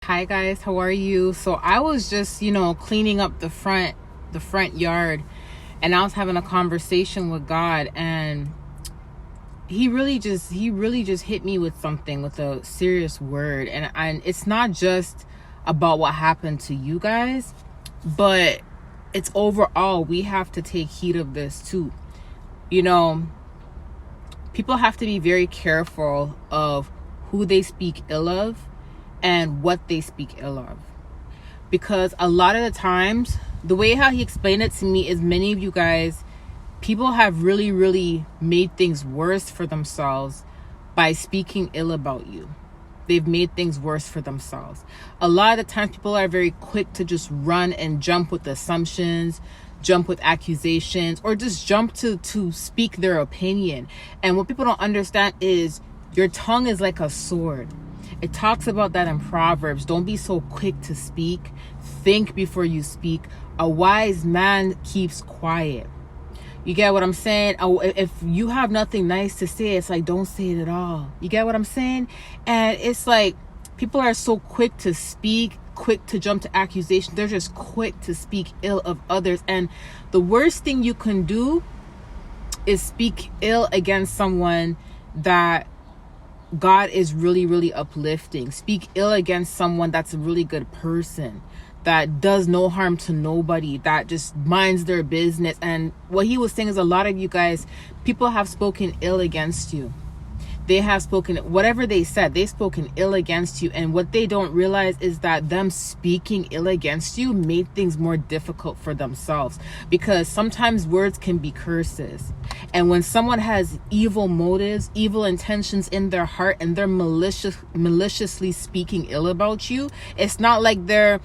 Hi guys, how are you? So I was just, cleaning up the front yard, and I was having a conversation with God, and he really just hit me with something, with a serious word. And it's not just about what happened to you guys, but it's overall. We have to take heed of this too. People have to be very careful of who they speak ill of and what they speak ill of, because a lot of the times, the way how he explained it to me is, many of you guys, people have really made things worse for themselves by speaking ill about you. They've made things worse for themselves. A lot of the times, people are very quick to just run and jump with assumptions, jump with accusations, or just jump to speak their opinion. And what people don't understand is, your tongue is like a sword. It talks about that in Proverbs. Don't be so quick to speak. Think before you speak. A wise man keeps quiet. You get what I'm saying? If you have nothing nice to say, it's like, don't say it at all. You get what I'm saying? And it's like, people are so quick to speak, quick to jump to accusation. They're just quick to speak ill of others. And the worst thing you can do is speak ill against someone that God is really uplifting. Speak ill against someone that's a really good person, that does no harm to nobody, that just minds their business. And what he was saying is, a lot of you guys, people have spoken ill against you. They have spoken, whatever they said, they've spoken ill against you. And what they don't realize is that them speaking ill against you made things more difficult for themselves, because sometimes words can be curses. And when someone has evil motives, evil intentions in their heart, and they're maliciously speaking ill about you, it's not like they're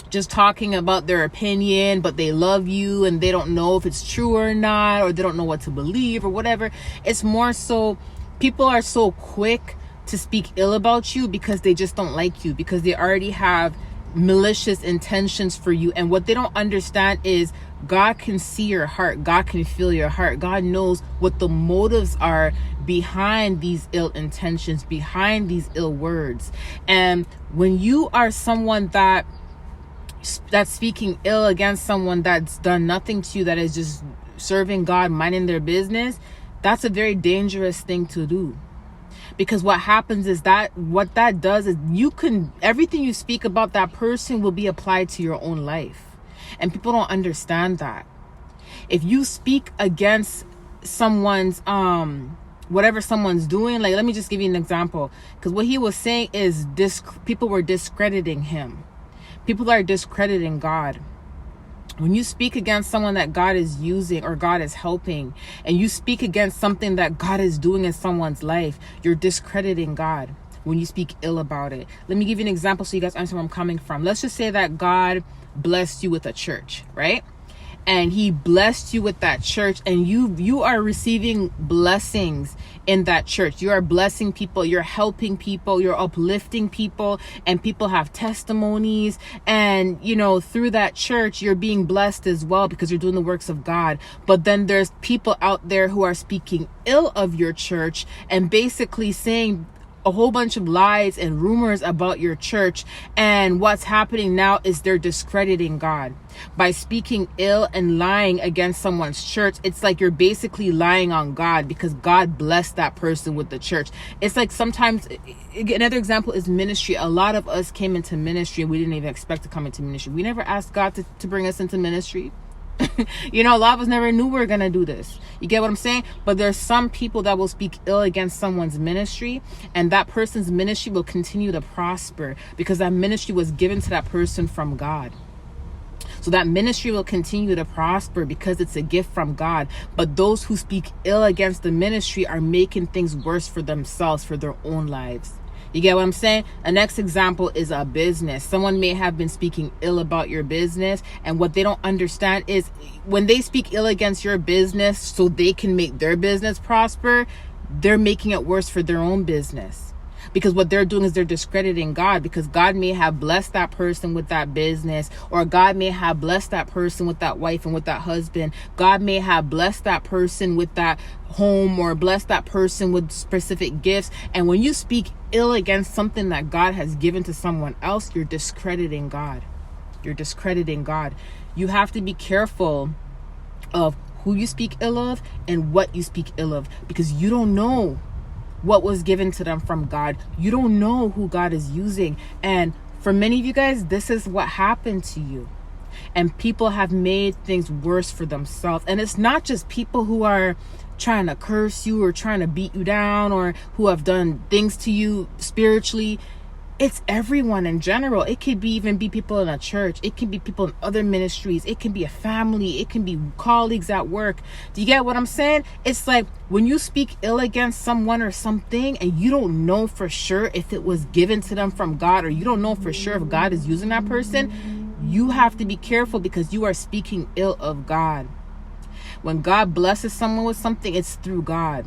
just talking about their opinion, but they love you and they don't know if it's true or not, or they don't know what to believe or whatever. It's more so, people are so quick to speak ill about you because they just don't like you, because they already have malicious intentions for you. And what they don't understand is, God can see your heart. God can feel your heart. God knows what the motives are behind these ill intentions, behind these ill words. And when you are someone that's speaking ill against someone that's done nothing to you, that is just serving God, minding their business, that's a very dangerous thing to do. Because what happens is, that what that does is, everything you speak about that person will be applied to your own life. And people don't understand that. If you speak against someone's whatever someone's doing, like, let me just give you an example, because what he was saying is, people were discrediting him. People are discrediting God. When you speak against someone that God is using or God is helping, and you speak against something that God is doing in someone's life, you're discrediting God when you speak ill about it. Let me give you an example so you guys understand where I'm coming from. Let's just say that God blessed you with a church, right? And he blessed you with that church, and you are receiving blessings in that church. You are blessing people, you're helping people, you're uplifting people, and people have testimonies. And through that church, you're being blessed as well, because you're doing the works of God. But then there's people out there who are speaking ill of your church and basically saying a whole bunch of lies and rumors about your church. And what's happening now is, they're discrediting God by speaking ill and lying against someone's church. It's like you're basically lying on God, because God blessed that person with the church. It's like, sometimes, another example is ministry. A lot of us came into ministry and we didn't even expect to come into ministry. We never asked God to bring us into ministry. A lot of us never knew we were gonna do this. You get what I'm saying? But there's some people that will speak ill against someone's ministry, and that person's ministry will continue to prosper, because that ministry was given to that person from God. So that ministry will continue to prosper because it's a gift from God. But those who speak ill against the ministry are making things worse for themselves, for their own lives. You get what I'm saying? A next example is a business. Someone may have been speaking ill about your business, and what they don't understand is, when they speak ill against your business so they can make their business prosper, they're making it worse for their own business. because what they're doing is they're discrediting God, because God may have blessed that person with that business, or God may have blessed that person with that wife and with that husband. God may have blessed that person with that home, or blessed that person with specific gifts. And when you speak ill against something that God has given to someone else, you're discrediting God. You're discrediting God. You have to be careful of who you speak ill of and what you speak ill of, because you don't know what was given to them from God. You don't know who God is using. And for many of you guys, this is what happened to you. And people have made things worse for themselves. And it's not just people who are trying to curse you or trying to beat you down, or who have done things to you spiritually. It's everyone in general. It could even be people in a church. It can be people in other ministries. It can be a family. It can be colleagues at work. Do you get what I'm saying? It's like when you speak ill against someone or something, and you don't know for sure if it was given to them from God, or you don't know for sure if God is using that person, you have to be careful, because you are speaking ill of God. When God blesses someone with something, it's through God.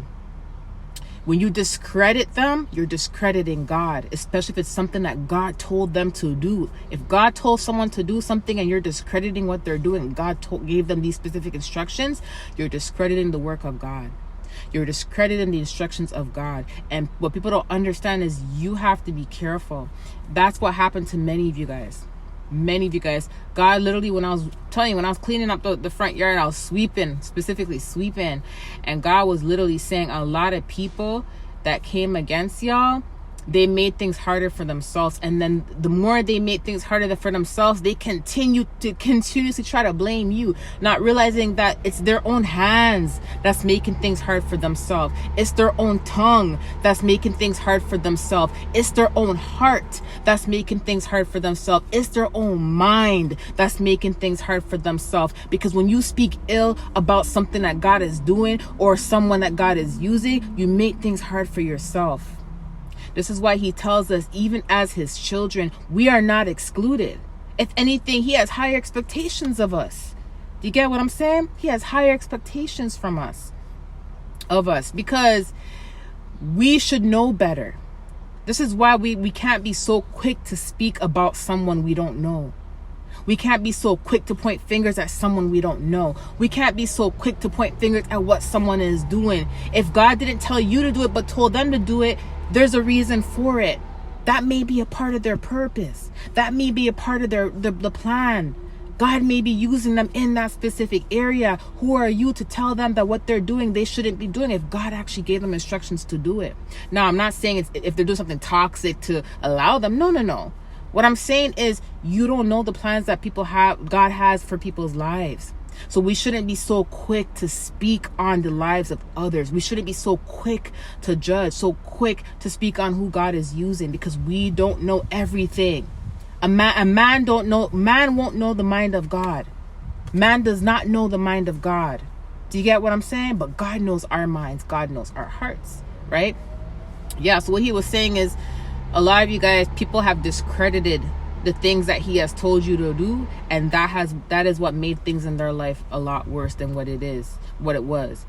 When you discredit them, you're discrediting God, especially if it's something that God told them to do. If God told someone to do something and you're discrediting what they're doing, God gave them these specific instructions, you're discrediting the work of God. You're discrediting the instructions of God. And what people don't understand is you have to be careful. That's what happened to many of you guys. Many of you guys. God literally, when I was cleaning up the front yard, I was specifically sweeping, and God was literally saying a lot of people that came against y'all, they made things harder for themselves. And then the more they made things harder for themselves, they continuously try to blame you, not realizing that it's their own hands that's making things hard for themselves. It's their own tongue that's making things hard for themselves. It's their own heart that's making things hard for themselves. It's their own mind that's making things hard for themselves. Because when you speak ill about something that God is doing or someone that God is using, you make things hard for yourself. This is why he tells us, even as his children, we are not excluded. If anything, he has higher expectations of us. Do you get what I'm saying? He has higher expectations from us, of us, because we should know better. This is why we can't be so quick to speak about someone we don't know. We can't be so quick to point fingers at someone we don't know. We can't be so quick to point fingers at what someone is doing. If God didn't tell you to do it, but told them to do it, there's a reason for it. That may be a part of their purpose. That may be a part of the plan. God may be using them in that specific area. Who are you to tell them that what they're doing, they shouldn't be doing, if God actually gave them instructions to do it? Now, I'm not saying if they're doing something toxic to allow them. No. What I'm saying is, you don't know the plans that God has for people's lives. So we shouldn't be so quick to speak on the lives of others. We shouldn't be so quick to judge, so quick to speak on who God is using, because we don't know everything. A man won't know the mind of God. Man does not know the mind of God. Do you get what I'm saying? But God knows our minds. God knows our hearts, right? Yeah, so what he was saying is, a lot of you guys, people have discredited the things that he has told you to do, and that is what made things in their life a lot worse than what it was.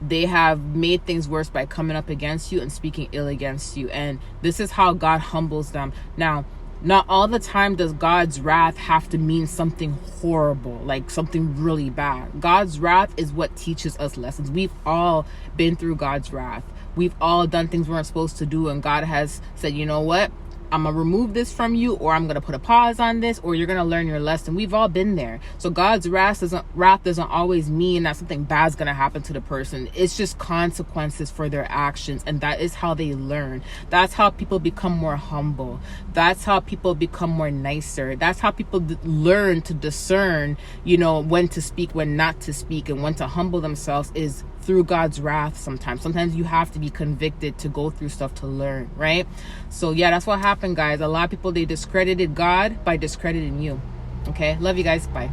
They have made things worse by coming up against you and speaking ill against you. And this is how God humbles them. Now, not all the time does God's wrath have to mean something horrible, like something really bad. God's wrath is what teaches us lessons. We've all been through God's wrath. We've all done things we weren't supposed to do, and God has said, you know what? I'm going to remove this from you, or I'm going to put a pause on this, or you're going to learn your lesson. We've all been there. So God's wrath doesn't always mean that something bad's going to happen to the person. It's just consequences for their actions. And that is how they learn. That's how people become more humble. That's how people become more nicer. That's how people learn to discern, when to speak, when not to speak, and when to humble themselves, is through God's wrath. Sometimes you have to be convicted to go through stuff to learn, right? So yeah, that's what happened, guys. A lot of people, they discredited God by discrediting you. Okay, love you guys. Bye.